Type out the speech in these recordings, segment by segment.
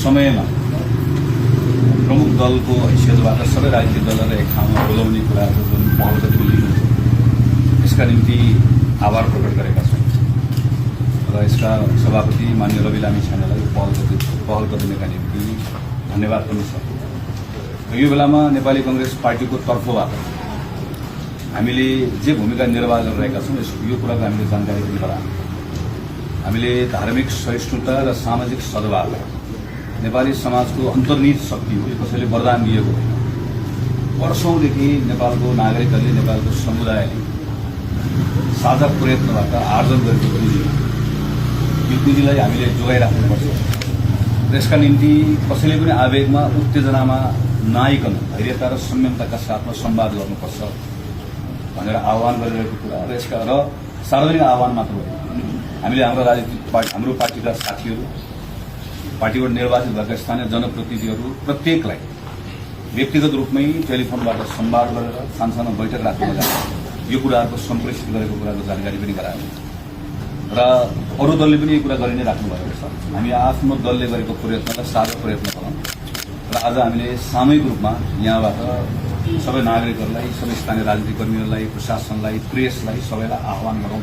समयमा प्रमुख दलको हैसियतबाट सबै राजनीतिक दललाई एक ठाउँमा बोलाउने कुराको जुन पहल गति लिनु यसका निम्ति आभार प्रकट गरेका छौँ र यसका सभापति माननीय रवि लामी छानेलाई पहल गरिदिनका निम्ति धन्यवाद पनि छ। यो बेलामा नेपाली कांग्रेस पार्टीको तर्फबाट हामीले जे भूमिका निर्वाह गरिरहेका छौँ यो कुराको हामीले जानकारी पनि गरायौँ। हामीले धार्मिक सहिष्णुता र सामाजिक सद्भाव नेपाली समाजको अन्तर्निहित शक्ति हो, यो कसैले वरदान दिएको होइन। वर्षौंदेखि नेपालको नागरिकहरूले नेपालको समुदायले साझा प्रयत्नबाट आर्जन गरेको पुँजी, यो पुँजीलाई हामीले जोगाइराख्नुपर्छ। यसका निम्ति कसैले पनि आवेगमा उत्तेजनामा नआइकन धैर्यता र संयमताका साथमा संवाद गर्नुपर्छ भनेर आह्वान गरिरहेको कुरा र यसका र सार्वजनिक आह्वान मात्र होइन, हामीले हाम्रो पार्टीका साथीहरू, पार्टीबाट निर्वाचित भएका स्थानीय जनप्रतिनिधिहरू प्रत्येकलाई व्यक्तिगत रूपमै टेलिफोनबाट संवाद गरेर सानसानो बैठक राख्न जान्छ। यो कुराहरूको सम्प्रेषित गरेको कुराको जानकारी पनि गरायौँ र अरू दलले पनि यो कुरा गरि नै राख्नु भएको छ। हामी आफ्नो दलले गरेको प्रयत्नलाई साझा प्रयत्न गरौँ र आज हामीले सामूहिक रूपमा यहाँबाट सबै नागरिकहरूलाई, सबै स्थानीय राजनीतिक कर्मीहरूलाई, प्रशासनलाई, प्रेसलाई सबैलाई आह्वान गरौँ,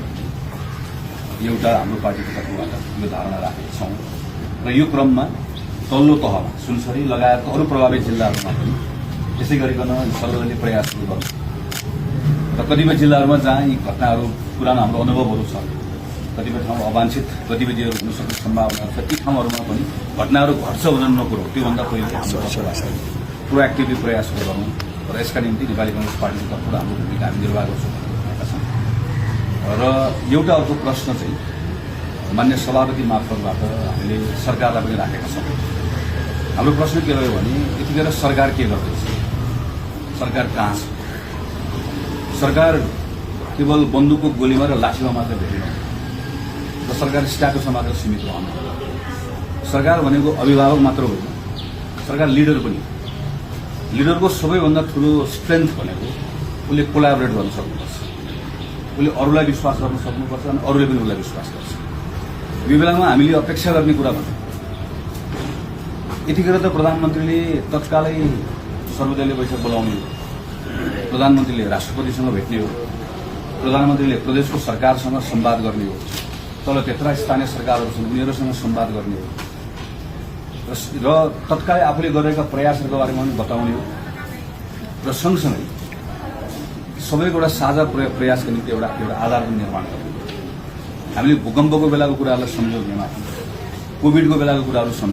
एउटा हाम्रो पार्टीको तर्फबाट यो धारणा राखेका छौँ। र यो क्रममा तल्लो तहमा सुनसरी लगायतका अरू प्रभावित जिल्लाहरूमा पनि यसै गरिकन सर्वदलीय प्रयासहरू गर्छौँ र कतिपय जिल्लाहरूमा जहाँ यी घटनाहरू पुरानो हाम्रो अनुभवहरू छ, कतिपय ठाउँमा अवांछित गतिविधिहरू हुन सक्ने सम्भावना छ, ती ठाउँहरूमा पनि घटनाहरू घट्छ भने नकुरो त्योभन्दा पहिले प्रोएक्टिभली प्रयासहरू गरौँ र यसका निम्ति नेपाली कांग्रेस पार्टीको तर्फबाट हाम्रो भूमिका हामी निर्वाह गर्छौँ भनेका छौँ। र एउटा अर्को प्रश्न चाहिँ मान्य सभापति मार्फतबाट हामीले सरकारलाई पनि राखेका छौँ। हाम्रो प्रश्न के रह्यो भने यतिखेर सरकार के गर्दैछ, सरकार कहाँ छ? सरकार केवल बन्दुकको गोलीमा र लाठीमा मात्र भेटिनु र सरकार स्ट्याटसमा मात्र सीमित रहनु। सरकार भनेको अभिभावक मात्र होइन, सरकार लिडर पनि। लिडरको सबैभन्दा ठूलो स्ट्रेन्थ भनेको उसले कोलाबोरेट गर्न सक्नुपर्छ, उसले अरूलाई विश्वास गर्न सक्नुपर्छ अनि अरूले पनि उसलाई विश्वास गर्छ। यो बेलामा हामीले अपेक्षा गर्ने कुरा भने यतिखेर त प्रधानमन्त्रीले तत्कालै सर्वदलीय बैठक बोलाउने हो, प्रधानमन्त्रीले राष्ट्रपतिसँग भेट्ने हो, प्रधानमन्त्रीले प्रदेशको सरकारसँग संवाद गर्ने हो, तल त्यत्रा स्थानीय सरकारहरू छन् उनीहरूसँग संवाद गर्ने हो र तत्कालै आफूले गरेका प्रयासहरूको बारेमा पनि बताउने हो र सँगसँगै सबैको एउटा साझा प्रयासका निम्ति एउटा आधार पनि निर्माण गर्ने। हामीले भूकम्पको बेलाको कुराहरूलाई सम्झौँ, कोभिडको बेलाको कुराहरू